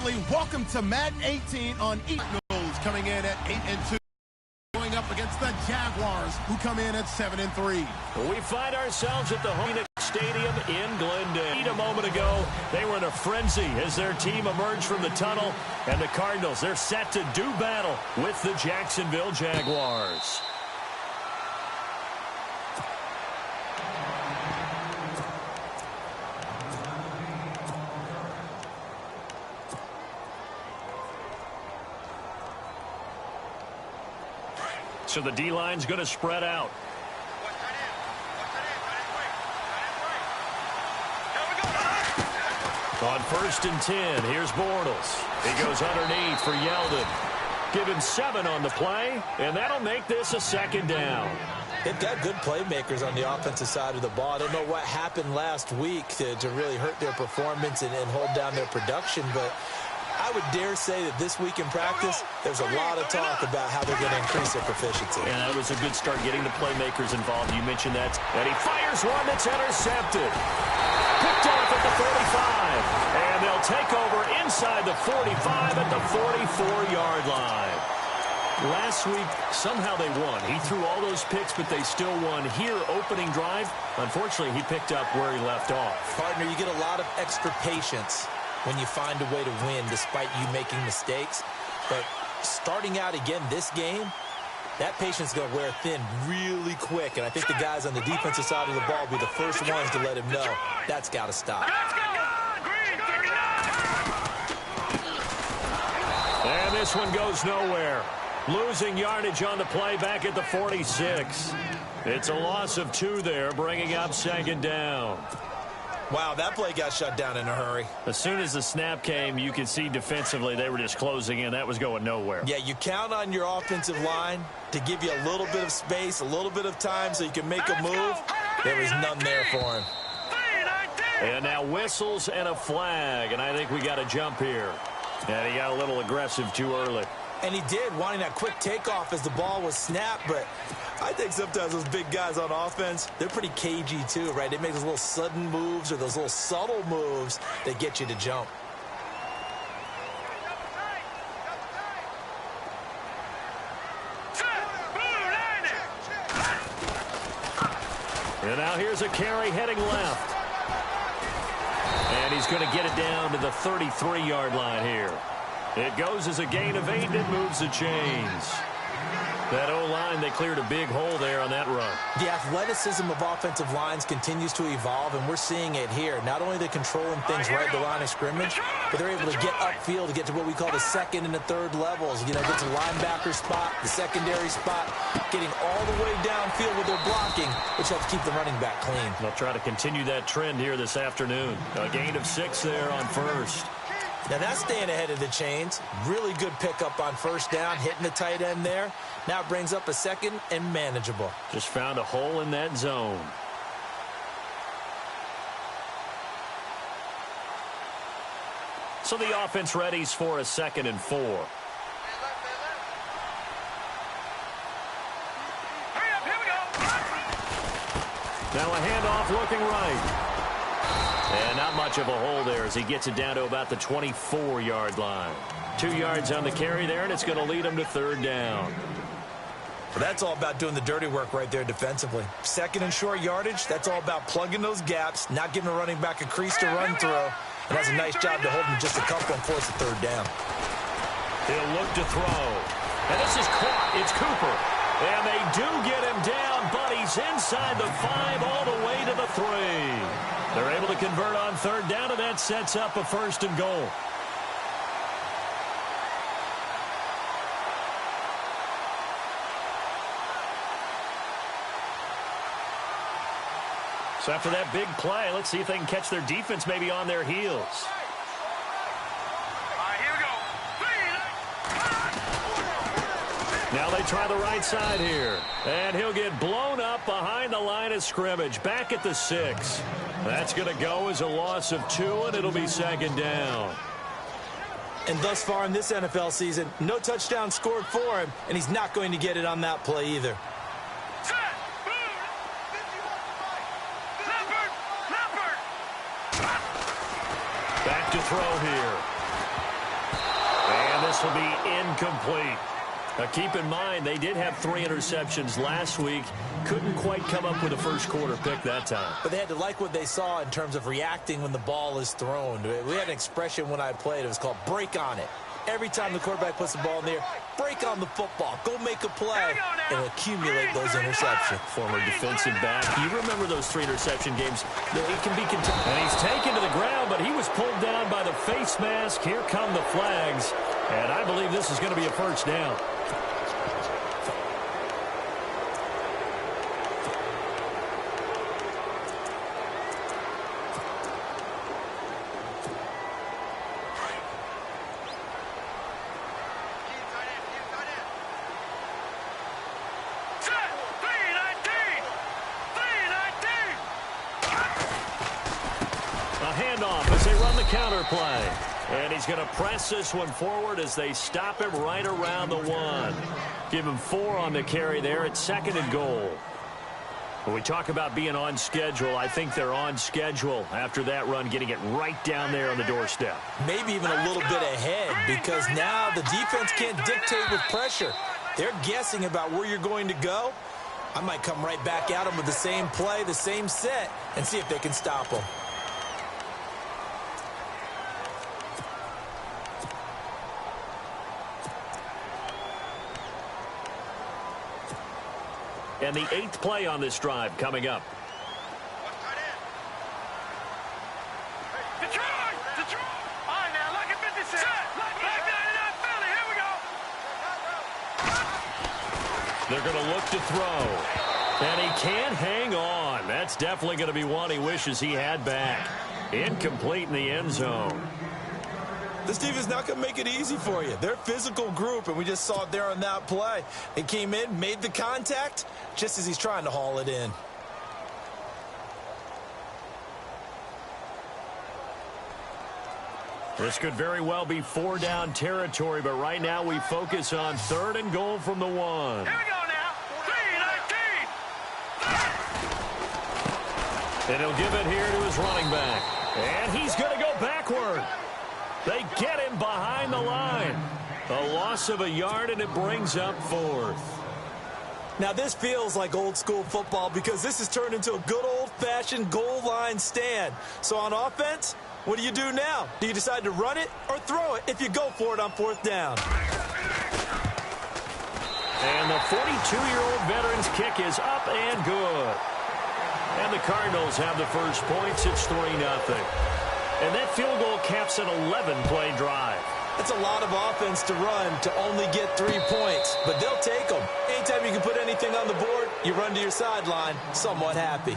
family, welcome to Madden 18 on Eagles, coming in at 8-2. Going up against the Jaguars, who come in at 7-3. We find ourselves at the Phoenix Stadium in Glendale. A moment ago, they were in a frenzy as their team emerged from the tunnel, and the Cardinals, they're set to do battle with the Jacksonville Jaguars. So the D-line's going to spread out. On 1st and 10, here's Bortles. He goes underneath for Yeldon. Give him 7 on the play, and that'll make this a 2nd down. They've got good playmakers on the offensive side of the ball. I don't know what happened last week to really hurt their performance and hold down their production, but I would dare say that this week in practice, there's a lot of talk about how they're going to increase their proficiency. And that was a good start getting the playmakers involved. You mentioned that. And he fires one that's intercepted. Picked off at the 45. And they'll take over inside the 45 at the 44-yard line. Last week, somehow they won. He threw all those picks, but they still won. Here, opening drive, unfortunately, he picked up where he left off. Partner, you get a lot of extra patience when you find a way to win despite you making mistakes. But starting out again this game, that patience is going to wear thin really quick. And I think the guys on the defensive side of the ball will be the first ones to let him know that's got to stop. And this one goes nowhere. Losing yardage on the play back at the 46. It's a loss of 2 there, bringing up 2nd down. Wow, that play got shut down in a hurry. As soon as the snap came, you could see defensively they were just closing in. That was going nowhere. Yeah, you count on your offensive line to give you a little bit of space, a little bit of time so you can make a move. There was none there for him. And now whistles and a flag, and I think we got a jump here. And he got a little aggressive too early. And he did, wanting that quick takeoff as the ball was snapped, but I think sometimes those big guys on offense, they're pretty cagey too, right? They make those little sudden moves or those little subtle moves that get you to jump. And now here's a carry heading left. And he's going to get it down to the 33-yard line here. It goes as a gain of 8, and it moves the chains. That O-line, they cleared a big hole there on that run. The athleticism of offensive lines continues to evolve, and we're seeing it here. Not only are they controlling things right at the line of scrimmage, but they're able to get upfield to get to what we call the 2nd and the 3rd levels. You know, get to the linebacker spot, the secondary spot, getting all the way downfield with their blocking, which helps keep the running back clean. They'll try to continue that trend here this afternoon. A gain of 6 there on 1st. Now that's staying ahead of the chains. Really good pickup on 1st down, hitting the tight end there. Now it brings up a 2nd and manageable. Just found a hole in that zone. So the offense readies for a 2nd and 4. Now a handoff looking right. And not much of a hole there as he gets it down to about the 24-yard line. 2 yards on the carry there, and it's going to lead him to 3rd down. Well, that's all about doing the dirty work right there defensively. 2nd and short yardage, that's all about plugging those gaps, not giving a running back a crease to run through. And that's a nice job to hold him just a couple and force the 3rd down. He'll look to throw. And this is caught. It's Cooper. And they do get him down, but he's inside the 5 all the way to the 3. They're able to convert on 3rd down, and that sets up a 1st and goal. So after that big play, let's see if they can catch their defense maybe on their heels. Now they try the right side here. And he'll get blown up behind the line of scrimmage. Back at the 6. That's going to go as a loss of 2, and it'll be 2nd down. And thus far in this NFL season, no touchdown scored for him, and he's not going to get it on that play either. Back to throw here. pass will be incomplete. Now, keep in mind, they did have 3 interceptions last week. Couldn't quite come up with a first quarter pick that time. But they had to like what they saw in terms of reacting when the ball is thrown. We had an expression when I played. It was called break on it. Every time the quarterback puts the ball in the air, break on the football. Go make a play and accumulate those interceptions. Former defensive back. You remember those 3 interception games. It can be contested. And he's taken to the ground, but he was pulled down by the face mask. Here come the flags. And I believe this is going to be a first down. Handoff as they run the counter play. And he's going to press this one forward as they stop him right around the 1. Give him 4 on the carry there. It's 2nd and goal. When we talk about being on schedule, I think they're on schedule after that run, getting it right down there on the doorstep. Maybe even a little bit ahead, because now the defense can't dictate with pressure. They're guessing about where you're going to go. I might come right back at them with the same play, the same set, and see if they can stop them. And the 8th play on this drive coming up. Detroit! All right, now, look at 56. Black 99 Philly, here we go. They're going to look to throw. And he can't hang on. That's definitely going to be one he wishes he had back. Incomplete in the end zone. This team is not going to make it easy for you. They're a physical group, and we just saw it there on that play. They came in, made the contact, just as he's trying to haul it in. This could very well be 4-down territory, but right now we focus on 3rd and goal from the 1. Here we go now. 3-19. And he'll give it here to his running back. And he's going to go backward. They get him behind the line. A loss of a yard, and it brings up 4th. Now, this feels like old-school football because this has turned into a good old-fashioned goal line stand. So on offense, what do you do now? Do you decide to run it or throw it if you go for it on 4th down? And the 42-year-old veteran's kick is up and good. And the Cardinals have the first points. It's 3-0. And that field goal caps an 11-play drive. That's a lot of offense to run to only get 3 points, but they'll take them. Anytime you can put anything on the board, you run to your sideline somewhat happy.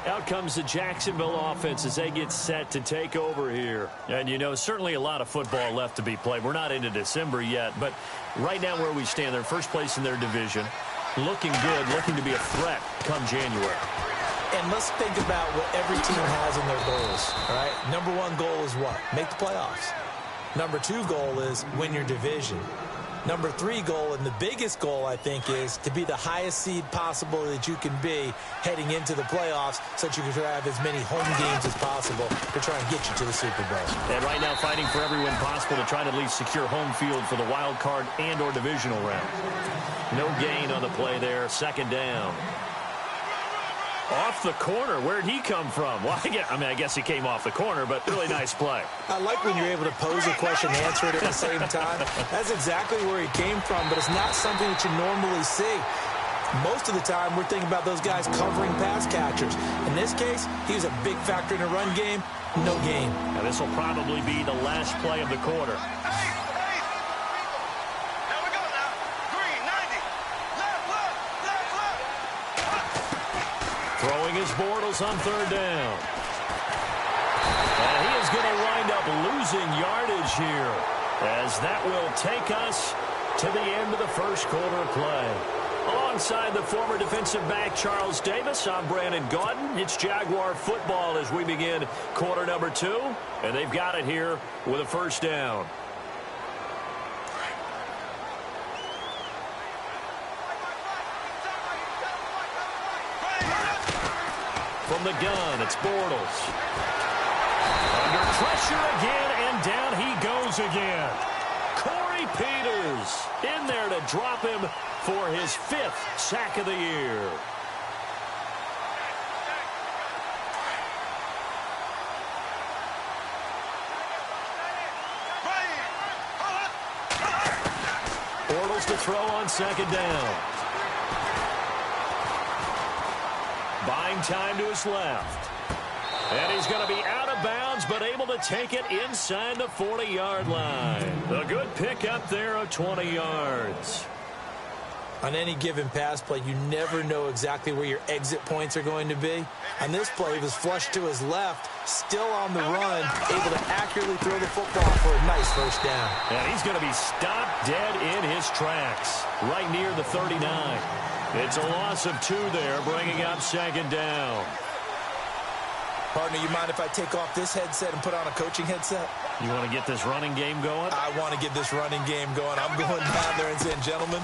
Out comes the Jacksonville offense as they get set to take over here. And, you know, certainly a lot of football left to be played. We're not into December yet, but right now where we stand, they're first place in their division. Looking good, looking to be a threat come January. And let's think about what every team has in their goals, all right? Number 1 goal is what? Make the playoffs. Number 2 goal is win your division. Number 3 goal, and the biggest goal, I think, is to be the highest seed possible that you can be heading into the playoffs so that you can have as many home games as possible to try and get you to the Super Bowl. And right now fighting for every win possible to try to at least secure home field for the wild card and or divisional round. No gain on the play there. 2nd down. Off the corner. Where'd he come from? Well, I guess he came off the corner, but really nice play. I like when you're able to pose a question and answer it at the same time. That's exactly where he came from, but it's not something that you normally see. Most of the time, we're thinking about those guys covering pass catchers. In this case, he was a big factor in the run game. No gain. Now, this will probably be the last play of the quarter. Throwing his Bortles on 3rd down. And he is going to wind up losing yardage here, as that will take us to the end of the first quarter play. Alongside the former defensive back Charles Davis, I'm Brandon Gaudin. It's Jaguar football as we begin quarter number 2, and they've got it here with a 1st down. From the gun, it's Bortles. Under pressure again, and down he goes again. Corey Peters in there to drop him for his 5th sack of the year. Bortles to throw on 2nd down. Buying time to his left. And he's going to be out of bounds, but able to take it inside the 40-yard line. A good pickup there of 20 yards. On any given pass play, you never know exactly where your exit points are going to be. On this play, he was flushed to his left, still on the run, able to accurately throw the football for a nice 1st down. And he's going to be stopped dead in his tracks, right near the 39. It's a loss of 2 there, bringing up 2nd down. Partner, you mind if I take off this headset and put on a coaching headset? You want to get this running game going? I want to get this running game going. I'm going down there and saying, gentlemen,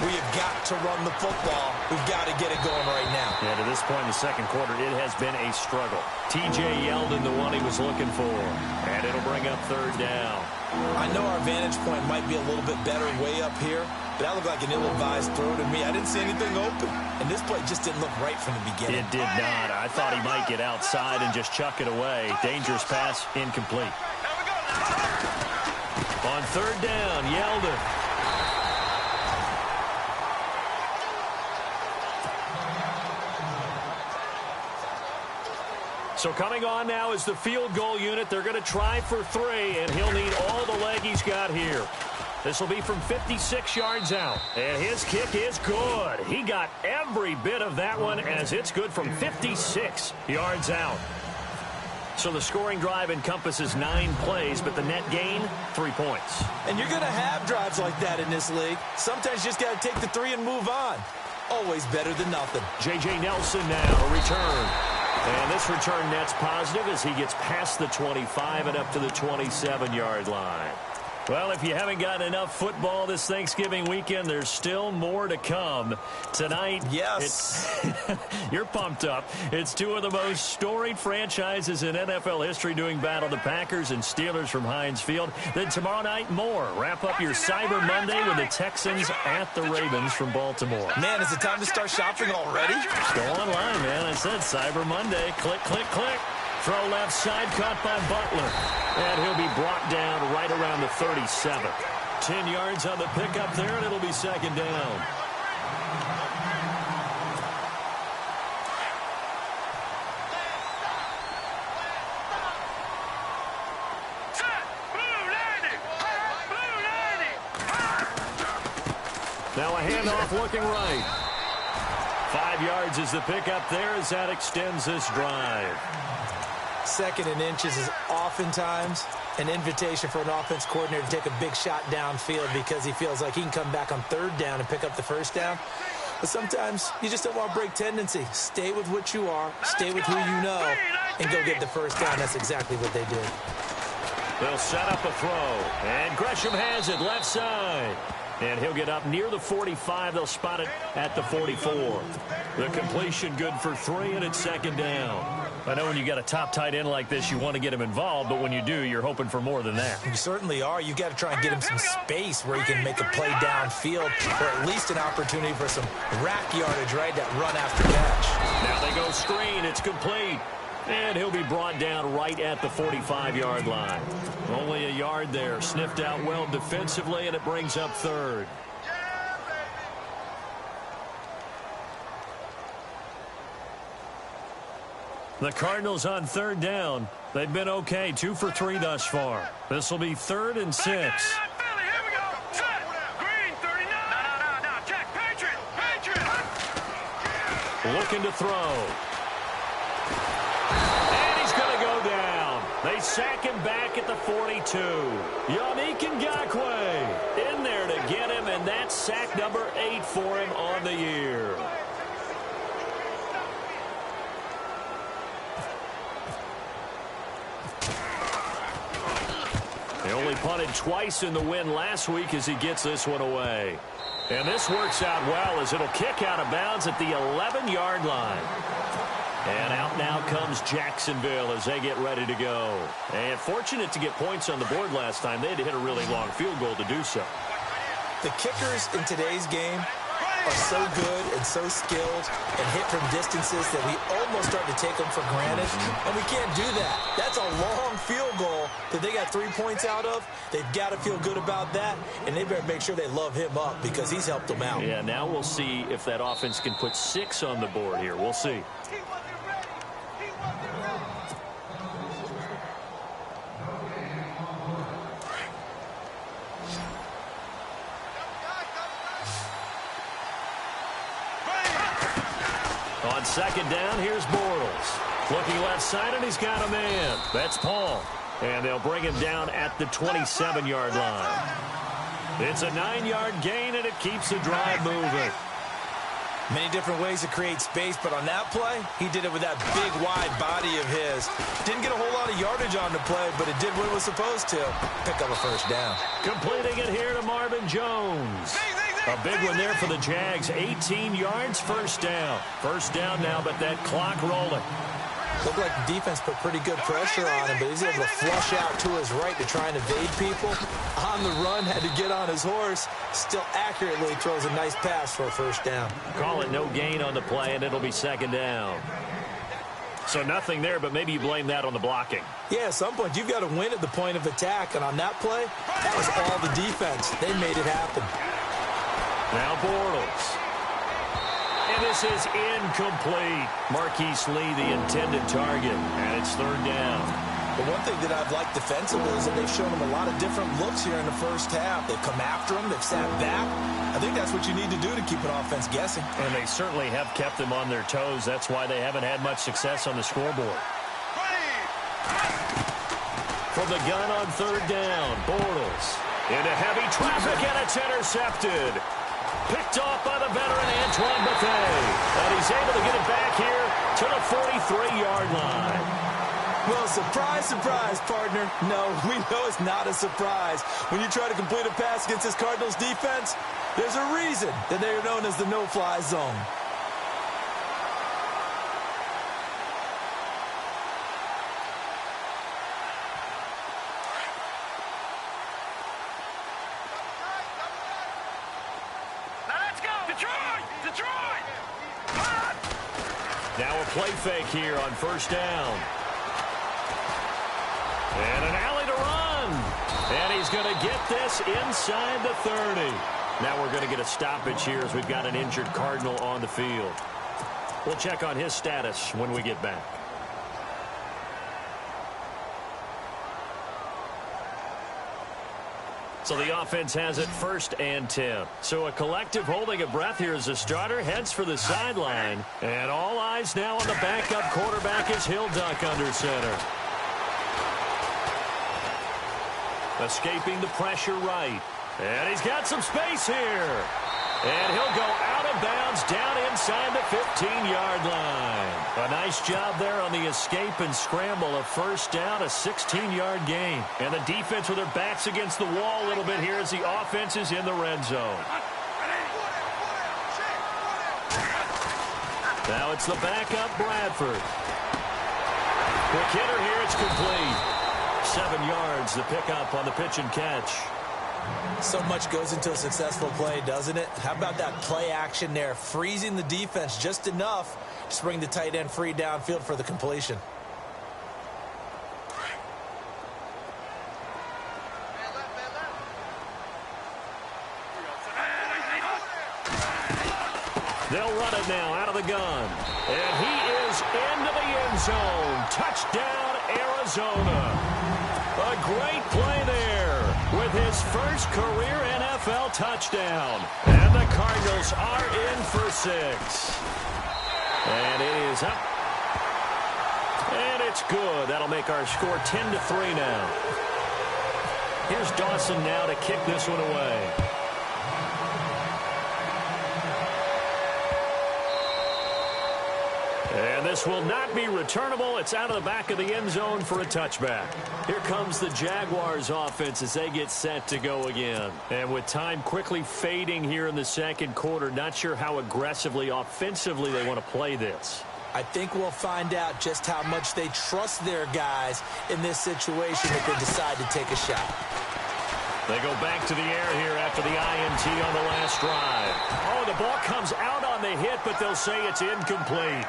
we have got to run the football. We've got to get it going right now. Yeah, to this point in the 2nd quarter, it has been a struggle. T.J. Yeldon, the one he was looking for. And it'll bring up 3rd down. I know our vantage point might be a little bit better way up here, but that looked like an ill-advised throw to me. I didn't see anything open. And this play just didn't look right from the beginning. It did not. I thought he might get outside and just chuck it away. Dangerous pass, incomplete. On 3rd down, Yeldon. So coming on now is the field goal unit. They're going to try for 3, and he'll need all the leg he's got here. This will be from 56 yards out. And his kick is good. He got every bit of that one as it's good from 56 yards out. So the scoring drive encompasses 9 plays, but the net gain, 3 points. And you're going to have drives like that in this league. Sometimes you just got to take the 3 and move on. Always better than nothing. J.J. Nelson now, a return. And this return net's positive as he gets past the 25 and up to the 27-yard line. Well, if you haven't gotten enough football this Thanksgiving weekend, there's still more to come. Tonight, yes, you're pumped up. It's 2 of the most storied franchises in NFL history doing battle, the Packers and Steelers from Heinz Field. Then tomorrow night, more. Wrap up your Cyber Monday with the Texans at the Ravens from Baltimore. Man, is it time to start shopping already? Go online, man. I said Cyber Monday. Click, click, click. Throw left side, caught by Butler. And he'll be brought down right around the 37. 10 yards on the pickup there, and it'll be 2nd down. Now a handoff looking right. 5 yards is the pickup there as that extends this drive. 2nd and inches is oftentimes an invitation for an offense coordinator to take a big shot downfield because he feels like he can come back on 3rd down and pick up the 1st down. But sometimes you just don't want to break tendency. Stay with what you are, stay with who you know, and go get the 1st down. That's exactly what they did. They'll set up a throw, and Gresham has it left side. And he'll get up near the 45. They'll spot it at the 44. The completion good for 3, and it's 2nd down. I know when you got a top tight end like this, you want to get him involved, but when you do, you're hoping for more than that. You certainly are. You got to try and get him some space where he can make a play downfield, or at least an opportunity for some rack yardage, right? That run after catch. Now they go screen. It's complete. And he'll be brought down right at the 45-yard line. Only a yard there. Sniffed out well defensively, and it brings up 3rd. The Cardinals on 3rd down. They've been okay. 2 for 3 thus far. This will be 3rd and 6. Looking to throw. They sack him back at the 42. Yannick Ngakoue in there to get him, and that's sack number 8 for him on the year. He only punted twice in the win last week as he gets this one away. And this works out well as it'll kick out of bounds at the 11-yard line. And out now comes Jacksonville as they get ready to go. And fortunate to get points on the board last time. They had to hit a really long field goal to do so. The kickers in today's game are so good and so skilled and hit from distances that we almost start to take them for granted, and we can't do that. That's a long field goal that they got 3 points out of. They've got to feel good about that, and they better make sure they love him up because he's helped them out. Yeah, now we'll see if that offense can put 6 on the board here. We'll see. On second down, here's Bortles. Looking left side, and he's got a man. That's Paul. And they'll bring him down at the 27-yard line. It's a 9-yard gain, and it keeps the drive moving. Many different ways to create space, but on that play, he did it with that big, wide body of his. Didn't get a whole lot of yardage on the play, but it did what it was supposed to. Pick up a first down. Completing it here to Marvin Jones. A big one there for the Jags. 18 yards, first down. First down now, but that clock rolling. Looked like the defense put pretty good pressure on him, but he's able to flush out to his right to try and evade people. On the run, had to get on his horse. Still accurately throws a nice pass for a first down. Call it no gain on the play, and it'll be second down. So nothing there, but maybe you blame that on the blocking. Yeah, at some point, you've got to win at the point of attack, and on that play, that was all the defense. They made it happen. Now Bortles. And this is incomplete. Marquise Lee, the intended target, and it's third down. The one thing that I've liked defensively is that they've shown him a lot of different looks here in the first half. They've come after him. They've sat back. I think that's what you need to do to keep an offense guessing. And they certainly have kept them on their toes. That's why they haven't had much success on the scoreboard. From the gun on third down, Bortles. Into heavy traffic, and it's intercepted. Picked off by the veteran Antoine Bethea. And he's able to get it back here to the 43-yard line. Well, surprise, surprise, partner. No, we know it's not a surprise. When you try to complete a pass against this Cardinals defense, there's a reason that they are known as the no-fly zone. Now a play fake here on first down. And an alley to run. And he's going to get this inside the 30. Now we're going to get a stoppage here as we've got an injured Cardinal on the field. We'll check on his status when we get back. So the offense has it first and 10. So a collective holding of breath here as the starter heads for the sideline. And all eyes now on the backup quarterback as he'll duck under center. Escaping the pressure right. And he's got some space here. And he'll go out of bounds down inside the 15-yard line. A nice job there on the escape and scramble. A first down, a 16-yard gain. And the defense with their backs against the wall a little bit here as the offense is in the red zone. Now it's the backup Bradford. Quick hitter here, it's complete. 7 yards, the pickup on the pitch and catch. So much goes into a successful play, doesn't it? How about that play action there? Freezing the defense just enough to bring the tight end free downfield for the completion. They'll run it now out of the gun. And he is into the end zone. Touchdown, Arizona. A great play there with his first career NFL touchdown. And the Cardinals are in for 6. And it is up. And it's good. That'll make our score 10-3 now. Here's Dawson now to kick this one away. And this will not be returnable. It's out of the back of the end zone for a touchback. Here comes the Jaguars offense as they get set to go again. And with time quickly fading here in the second quarter, not sure how aggressively, offensively they want to play this. I think we'll find out just how much they trust their guys in this situation if they decide to take a shot. They go back to the air here after the INT on the last drive. Oh, the ball comes out on the hit, but they'll say it's incomplete.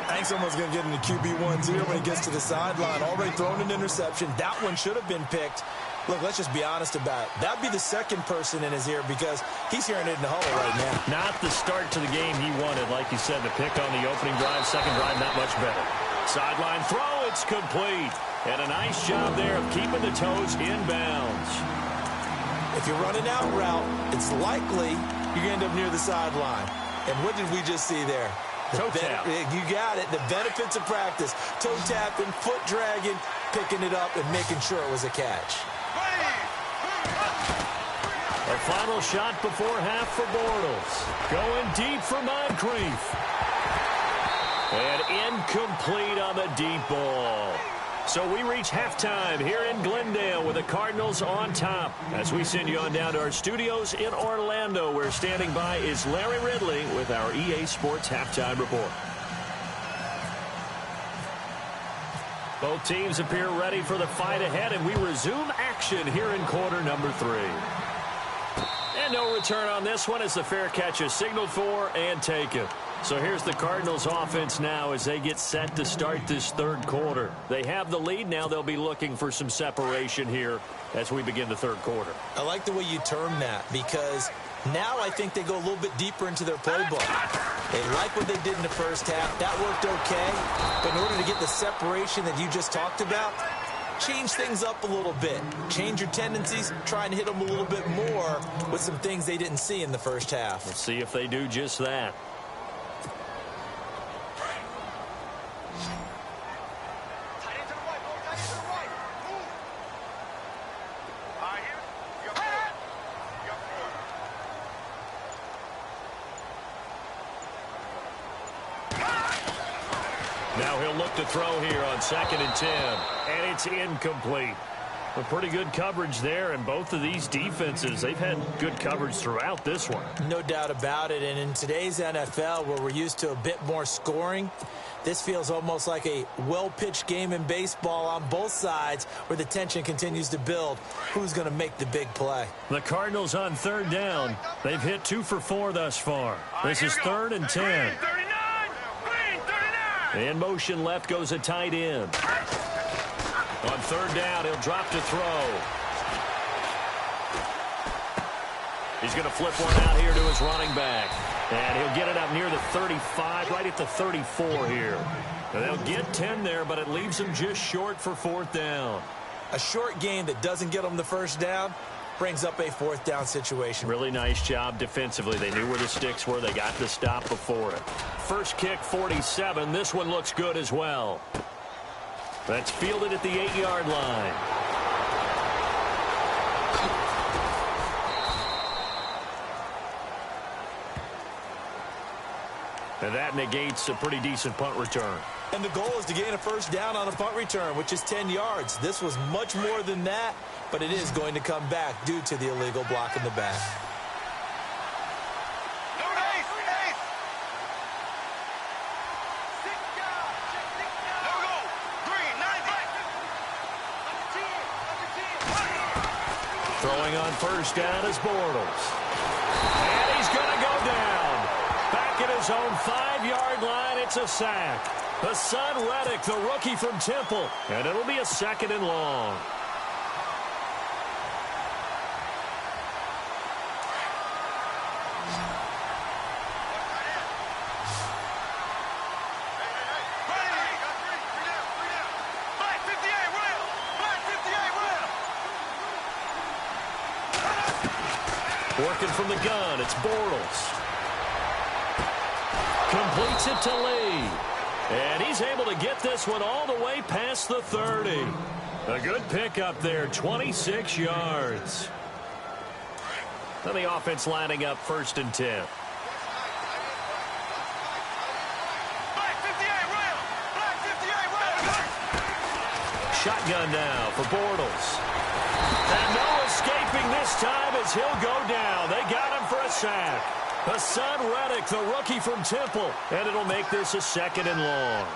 I think someone's going to get into QB1-0 when he gets to the sideline. Already thrown an interception. That one should have been picked. Look, let's just be honest about it. That'd be the second person in his ear because he's hearing it in the huddle right now. Not the start to the game he wanted. Like you said, the pick on the opening drive, second drive, not much better. Sideline throw, it's complete. And a nice job there of keeping the toes inbounds. If you're running out route, it's likely you're going to end up near the sideline. And what did we just see there? Toe tap. You got it. The benefits of practice. Toe tapping, foot dragging, picking it up, and making sure it was a catch. A final shot before half for Bortles. Going deep for Moncrief. And incomplete on the deep ball. So we reach halftime here in Glendale with the Cardinals on top. As we send you on down to our studios in Orlando, where standing by is Larry Ridley with our EA Sports Halftime Report. Both teams appear ready for the fight ahead, and we resume action here in quarter number 3. And no return on this one as the fair catch is signaled for and taken. So here's the Cardinals offense now as they get set to start this third quarter. They have the lead. Now they'll be looking for some separation here as we begin the third quarter. I like the way you term that because now I think they go a little bit deeper into their playbook. They like what they did in the first half. That worked okay. But in order to get the separation that you just talked about, change things up a little bit. Change your tendencies. Try and hit them a little bit more with some things they didn't see in the first half. Let's see if they do just that. Now he'll look to throw here on 2nd and 10. And it's incomplete. A pretty good coverage there, and both of these defenses, they've had good coverage throughout this one. No doubt about it, and in today's NFL, where we're used to a bit more scoring, this feels almost like a well-pitched game in baseball on both sides where the tension continues to build. Who's going to make the big play? The Cardinals on 3rd down. They've hit 2 for 4 thus far. This is 3rd and 10. In motion left goes a tight end. On 3rd down, he'll drop to throw. He's going to flip one out here to his running back. And he'll get it up near the 35, right at the 34 here. And they'll get 10 there, but it leaves them just short for 4th down. A short game that doesn't get them the first down brings up a 4th down situation. Really nice job defensively. They knew where the sticks were. They got the stop before it. First kick, 47. This one looks good as well. That's fielded at the 8-yard line. And that negates a pretty decent punt return. And the goal is to gain a first down on a punt return, which is 10 yards. This was much more than that, but it is going to come back due to the illegal block in the back. Throwing on first down is Bortles. And he's going to go down. Back at his own 5-yard line, it's a sack. The son Reddick, the rookie from Temple. And it'll be a 2nd and long. Working from the gun, it's Bortles. Completes it to Lee. And he's able to get this one all the way past the 30. A good pickup there, 26 yards. And the offense lining up 1st and 10. Shotgun now for Bortles. And no escaping this time as he'll go down. They got him for a sack. Hassan Reddick, the rookie from Temple. And it'll make this a 2nd and long.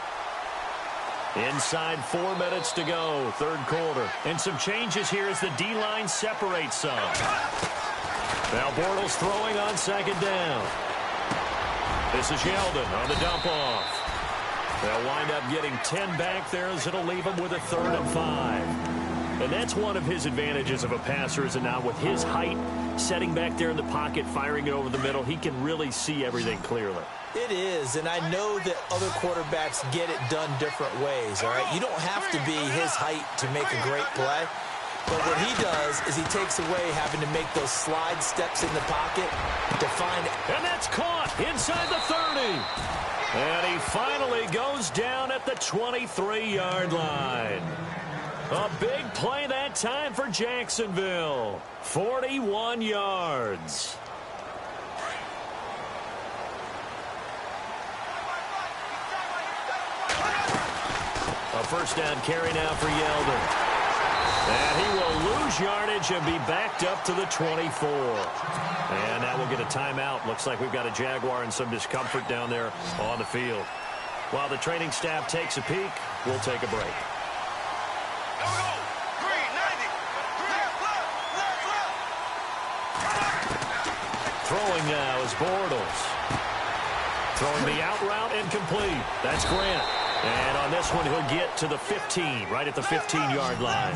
Inside 4 minutes to go, third quarter. And some changes here as the D-line separates some. Now Bortles throwing on 2nd down. This is Yeldon on the dump off. They'll wind up getting 10 back there as it'll leave them with a 3rd and 5. And that's one of his advantages of a passer, is now with his height, setting back there in the pocket, firing it over the middle, he can really see everything clearly. It is, and I know that other quarterbacks get it done different ways, all right? You don't have to be his height to make a great play. But what he does is he takes away having to make those slide steps in the pocket to find it. And that's caught inside the 30. And he finally goes down at the 23-yard line. A big play that time for Jacksonville. 41 yards. A first down carry now for Yeldon. And he will lose yardage and be backed up to the 24. And now we'll get a timeout. Looks like we've got a Jaguar and some discomfort down there on the field. While the training staff takes a peek, we'll take a break. Throwing now is Bortles. Throwing the out route incomplete. That's Grant. And on this one, he'll get to the 15, right at the 15-yard line.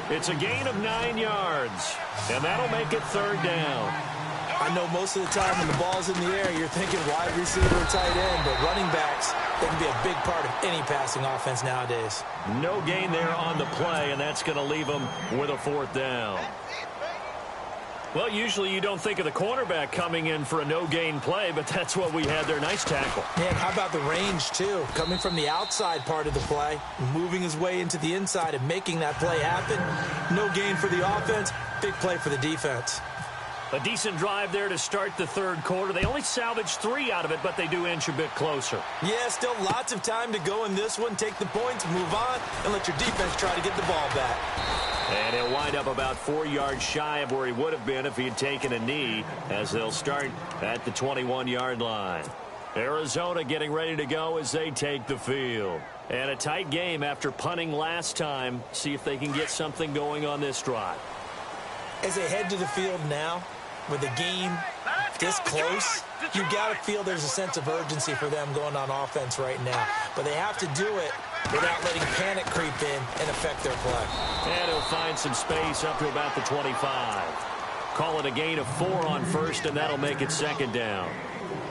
It's a gain of 9 yards, and that'll make it 3rd down. I know most of the time when the ball's in the air, you're thinking wide receiver or tight end, but running backs, they can be a big part of any passing offense nowadays. No gain there on the play, and that's going to leave them with a 4th down. Well, usually you don't think of the cornerback coming in for a no-gain play, but that's what we had there. Nice tackle. Man, how about the range, too? Coming from the outside part of the play, moving his way into the inside and making that play happen. No gain for the offense, big play for the defense. A decent drive there to start the third quarter. They only salvaged 3 out of it, but they do inch a bit closer. Yeah, still lots of time to go in this one. Take the points, move on, and let your defense try to get the ball back. And he'll wind up about 4 yards shy of where he would have been if he had taken a knee, as they'll start at the 21-yard line. Arizona getting ready to go as they take the field. And a tight game after punting last time. See if they can get something going on this drive. As they head to the field now, with the game this close, you got to feel there's a sense of urgency for them going on offense right now. But they have to do it without letting panic creep in and affect their play. And he'll find some space up to about the 25. Call it a gain of 4 on first, and that'll make it 2nd down.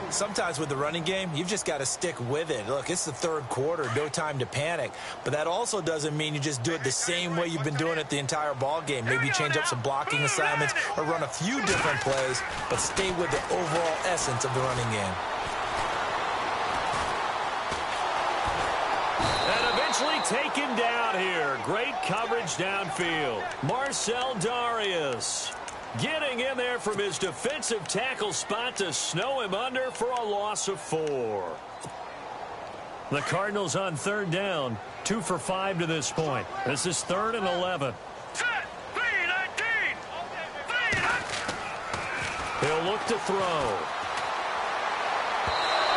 Sometimes with the running game, you've just got to stick with it. Look, it's the third quarter, no time to panic. But that also doesn't mean you just do it the same way you've been doing it the entire ball game. Maybe change up some blocking assignments or run a few different plays, but stay with the overall essence of the running game. And eventually taken down here. Great coverage downfield. Marcel Darius getting in there from his defensive tackle spot to snow him under for a loss of 4. The Cardinals on 3rd down, 2 for 5 to this point. This is 3rd and 11. He'll look to throw.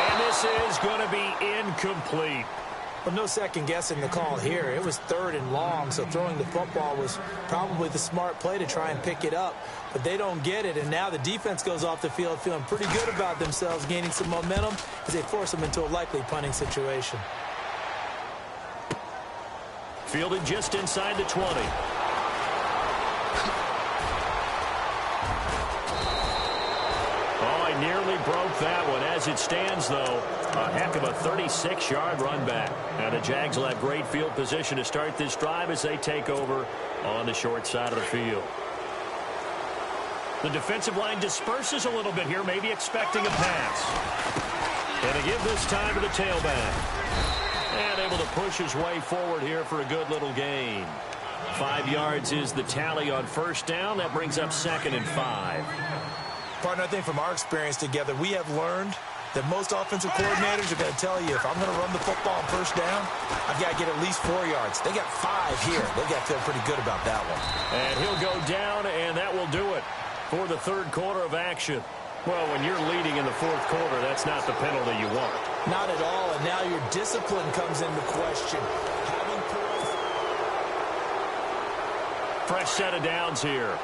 And this is going to be incomplete. Well, no second guessing the call here. It was 3rd and long, so throwing the football was probably the smart play to try and pick it up. But they don't get it, and now the defense goes off the field feeling pretty good about themselves, gaining some momentum as they force them into a likely punting situation. Fielded just inside the 20. Oh, he nearly broke that one. As it stands, though, a heck of a 36-yard run back. And the Jags will have great field position to start this drive as they take over on the short side of the field. The defensive line disperses a little bit here, maybe expecting a pass. And they give this time to the tailback. And able to push his way forward here for a good little gain. 5 yards is the tally on first down. That brings up 2nd and 5. Partner, I think from our experience together, we have learned that most offensive coordinators are going to tell you, if I'm going to run the football on first down, I've got to get at least 4 yards. They got 5 here. They've got to feel pretty good about that one. And he'll go down, and that will do it for the third quarter of action. Well, when you're leading in the fourth quarter, that's not the penalty you want. Not at all, and now your discipline comes into question. Having points. Fresh set of downs here.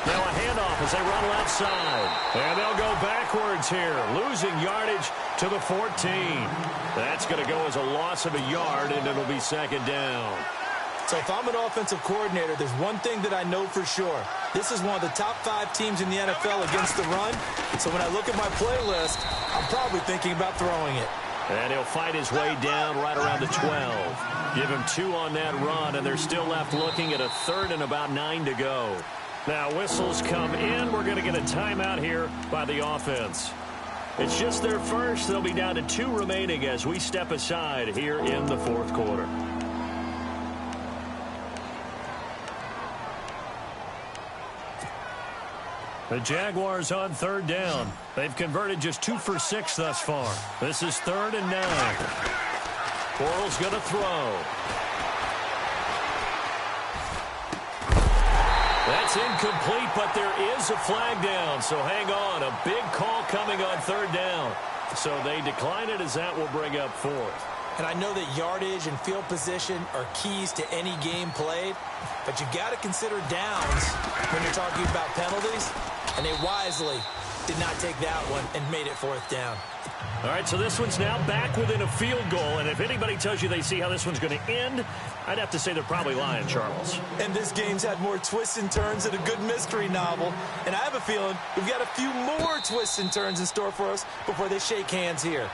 Now a handoff as they run left side. And they'll go backwards here, losing yardage to the 14. That's going to go as a loss of a yard, and it'll be second down. So if I'm an offensive coordinator, there's one thing that I know for sure. This is one of the top 5 teams in the NFL against the run. So when I look at my playlist, I'm probably thinking about throwing it. And he'll fight his way down right around the 12. Give him 2 on that run, and they're still left looking at a third and about 9 to go. Now whistles come in. We're going to get a timeout here by the offense. It's just their first. They'll be down to 2 remaining as we step aside here in the fourth quarter. The Jaguars on third down. They've converted just 2 for 6 thus far. This is 3rd and 9. Bortles going to throw. That's incomplete, but there is a flag down, so hang on. A big call coming on 3rd down. So they decline it as that will bring up 4th. And I know that yardage and field position are keys to any game played, but you got to consider downs when you're talking about penalties, and they wisely did not take that one and made it 4th down. All right, so this one's now back within a field goal, and if anybody tells you they see how this one's going to end, I'd have to say they're probably lying, Charles. And this game's had more twists and turns than a good mystery novel, and I have a feeling we've got a few more twists and turns in store for us before they shake hands here.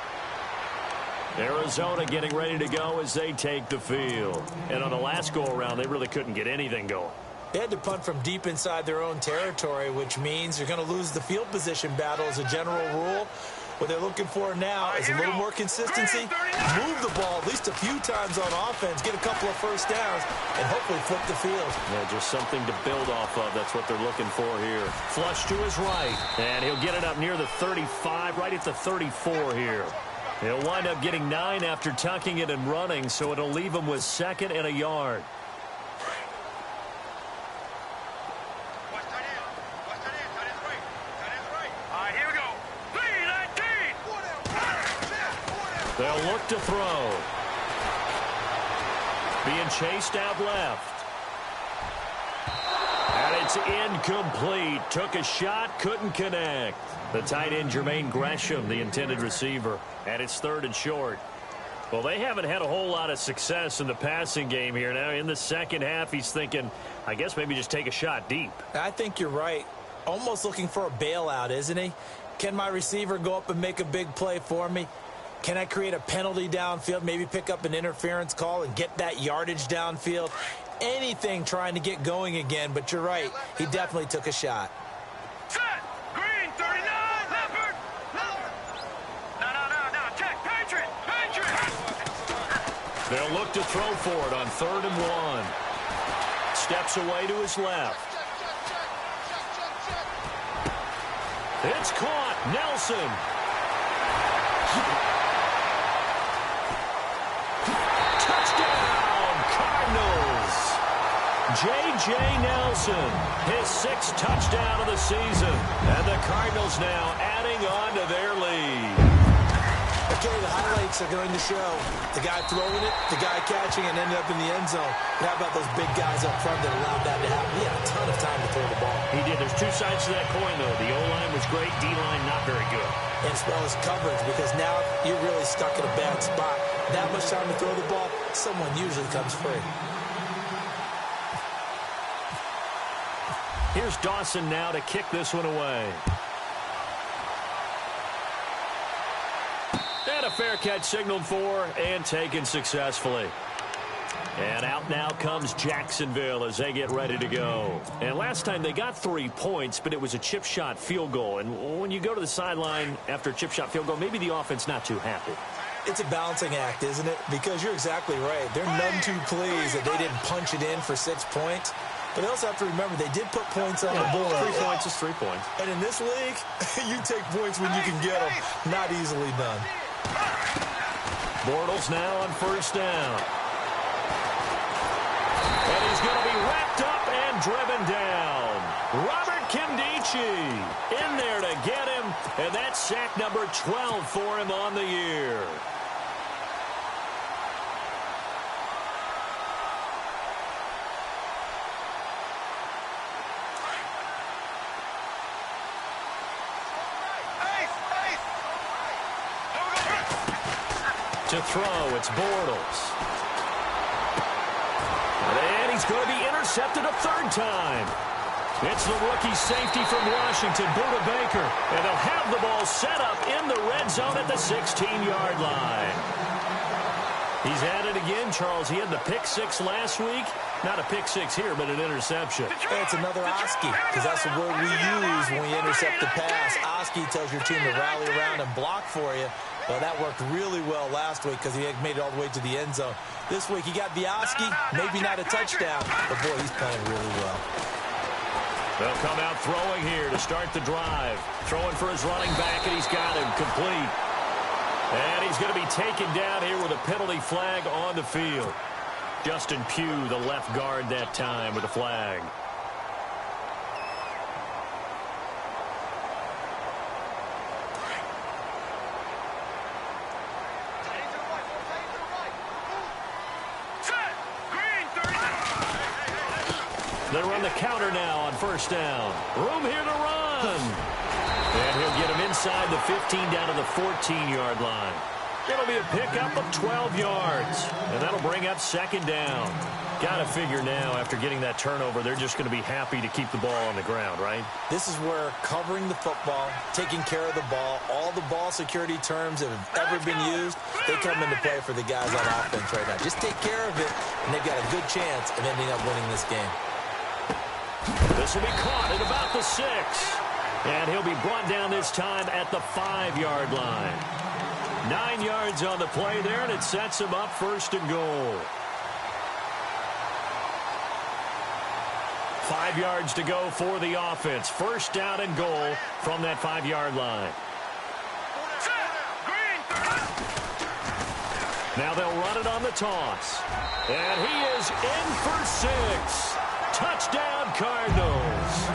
Arizona getting ready to go as they take the field. And on the last go-around, they really couldn't get anything going. They had to punt from deep inside their own territory, which means you're going to lose the field position battle as a general rule. What they're looking for now is a little more consistency, move the ball at least a few times on offense, get a couple of first downs, and hopefully flip the field. Yeah, just something to build off of. That's what they're looking for here. Flush to his right, and he'll get it up near the 35, right at the 34 here. He'll wind up getting 9 after tucking it and running, so it'll leave him with 2nd and a yard. Here we go. 3-19. They'll look to throw. Being chased out left. And it's incomplete. Took a shot, couldn't connect. The tight end, Jermaine Gresham, the intended receiver. And it's 3rd and short. Well, they haven't had a whole lot of success in the passing game here. Now, in the second half, he's thinking, I guess maybe just take a shot deep. I think you're right. Almost looking for a bailout, isn't he? Can my receiver go up and make a big play for me? Can I create a penalty downfield, maybe pick up an interference call and get that yardage downfield? Anything trying to get going again, but you're right. He definitely took a shot. Set. Green, 39. Leopard. No. Check. Patriot. They'll look to throw for it on 3rd and 1. Steps away to his left. It's caught. Nelson. Touchdown, Cardinals. J.J. Nelson, his 6th touchdown of the season. And the Cardinals now adding on to their lead. Okay, the highlights are going to show the guy throwing it, the guy catching, and ended up in the end zone. But how about those big guys up front that allowed that to happen? He had a ton of time to throw the ball. He did. There's 2 sides to that coin, though. The O-line was great. D-line not very good. And as well as coverage, because now you're really stuck in a bad spot. That much time to throw the ball, someone usually comes free. Here's Dawson now to kick this one away. And a fair catch signaled for and taken successfully. And out now comes Jacksonville as they get ready to go. And last time they got 3 points, but it was a chip shot field goal. And when you go to the sideline after a chip shot field goal, maybe the offense not too happy. It's a balancing act, isn't it? Because you're exactly right. They're none too pleased that they didn't punch it in for 6 points. But they also have to remember they did put points on the board. 3 points is 3 points. And in this league, you take points when you can get them. Not easily done. Bortles now on 1st down. And he's Wrapped up and driven down. Robert Kimdichie in there to get him, and that's sack number 12 for him on the year. To throw, it's Bortles. And he's going to be intercepted a third time. It's the rookie safety from Washington, Buda Baker. And they'll have the ball set up in the red zone at the 16-yard line. He's at it again, Charles. He had the pick six last week. Not a pick six here, but an interception. It's another Oski, because that's the word we use when we intercept the pass. Oski tells your team to rally around and block for you. Well, that worked really well last week because he had made it all the way to the end zone. This week, he got the Oski, maybe not a touchdown, but boy, he's playing really well. They'll come out throwing here to start the drive. Throwing for his running back, and he's got him complete. And he's going to be taken down here with a penalty flag on the field. Justin Pugh, the left guard that time with a flag. They run the counter now on first down. Room here to run. And he'll get him inside the 15 down to the 14-yard line. It'll be a pickup of 12 yards. And that'll bring up second down. Got to figure now, after getting that turnover, they're just going to be happy to keep the ball on the ground, right? This is where covering the football, taking care of the ball, all the ball security terms that have ever been used, they come into play for the guys on offense right now. Just take care of it, and they've got a good chance of ending up winning this game. This will be caught at about the 6. And he'll be brought down this time at the 5-yard line. 9 yards on the play there, and it sets him up first and goal. 5 yards to go for the offense. First down and goal from that 5-yard line. Now they'll run it on the toss. And he is in for 6. Touchdown, Cardinals.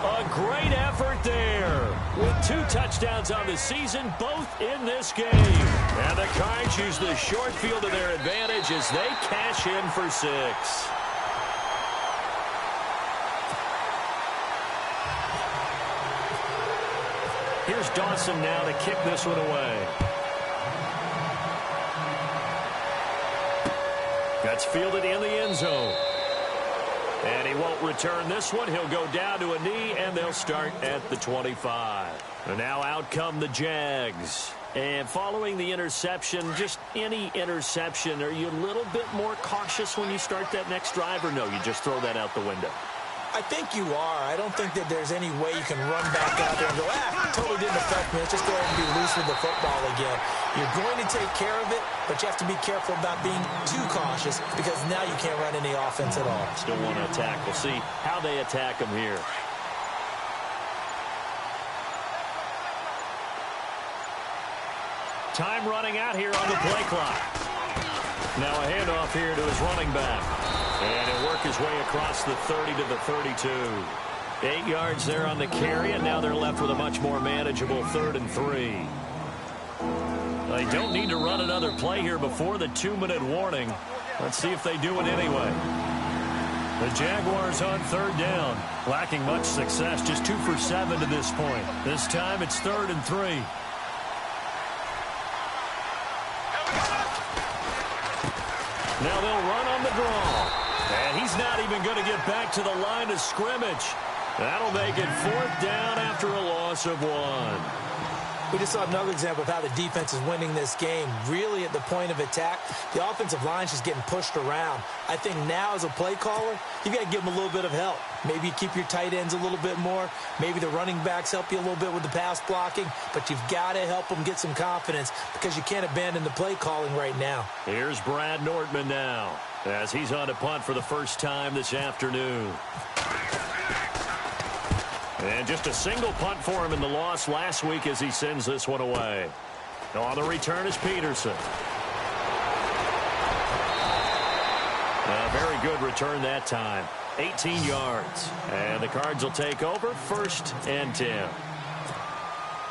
A great effort there. With 2 touchdowns on the season, both in this game. And the Cards use the short field to their advantage as they cash in for 6. Here's Dawson now to kick this one away. That's fielded in the end zone. And he won't return this one. He'll go down to a knee, and they'll start at the 25. And now out come the Jags. And following the interception, just any interception, are you a little bit more cautious when you start that next drive, or no, you just throw that out the window? I think you are. I don't think that there's any way you can run back out there and go, totally didn't affect me. Let's just go ahead and be loose with the football again. You're going to take care of it, but you have to be careful about being too cautious because now you can't run any offense at all. Still want to attack. We'll see how they attack him here. Time running out here on the play clock. Now a handoff here to his running back. And he'll work his way across the 30 to the 32. 8 yards there on the carry, and now they're left with a much more manageable 3rd and 3. They don't need to run another play here before the 2-minute warning. Let's see if they do it anyway. The Jaguars on 3rd down. Lacking much success, just 2 for 7 to this point. This time it's 3rd and 3. Now they'll run on the draw. And he's not even going to get back to the line of scrimmage. That'll make it 4th down after a loss of 1. We just saw another example of how the defense is winning this game. Really at the point of attack, the offensive line is just getting pushed around. I think now as a play caller, you've got to give them a little bit of help. Maybe you keep your tight ends a little bit more. Maybe the running backs help you a little bit with the pass blocking. But you've got to help them get some confidence because you can't abandon the play calling right now. Here's Brad Nortman now as he's on a punt for the first time this afternoon. And just a single punt for him in the loss last week as he sends this one away. On the return is Peterson. A very good return that time. 18 yards. And the Cards will take over 1st and 10.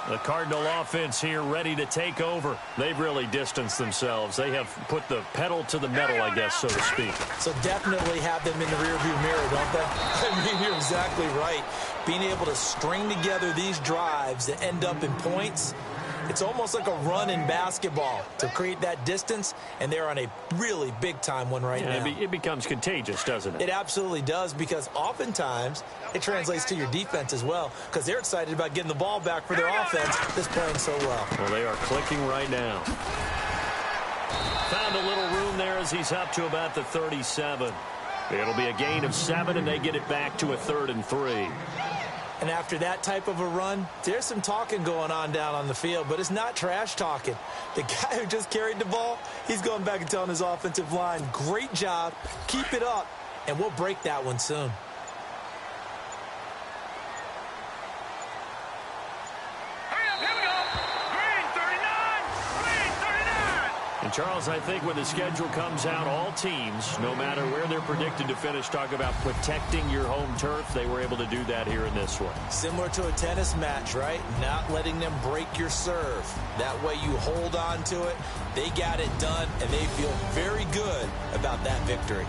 The Cardinal offense here ready to take over. They've really distanced themselves. They have put the pedal to the metal, I guess, so to speak. So definitely have them in the rearview mirror, don't they? I mean, you're exactly right. Being able to string together these drives that end up in points, it's almost like a run in basketball to create that distance, and they're on a really big-time one right now. It becomes contagious, doesn't it? It absolutely does, because oftentimes it translates to your defense as well, because they're excited about getting the ball back for their offense that's playing so well. Well, they are clicking right now. Found a little room there as he's up to about the 37. It'll be a gain of 7, and they get it back to a 3rd and 3. And after that type of a run, there's some talking going on down on the field, but it's not trash talking. The guy who just carried the ball, he's going back and telling his offensive line, great job, keep it up, and we'll break that one soon. And, Charles, I think when the schedule comes out, all teams, no matter where they're predicted to finish, talk about protecting your home turf. They were able to do that here in this one. Similar to a tennis match, right? Not letting them break your serve. That way you hold on to it. They got it done, and they feel very good about that victory.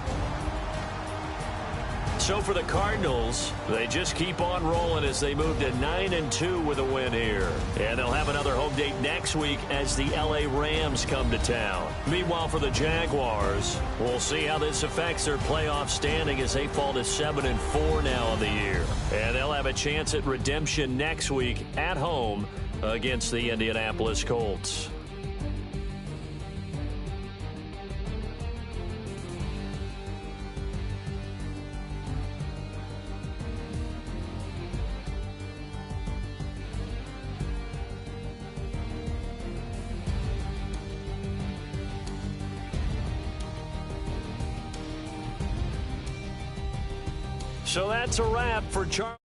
So for the Cardinals, they just keep on rolling as they move to 9-2 with a win here. And they'll have another home date next week as the LA Rams come to town. Meanwhile, for the Jaguars, we'll see how this affects their playoff standing as they fall to 7-4 now on the year. And they'll have a chance at redemption next week at home against the Indianapolis Colts. So that's a wrap for Charles.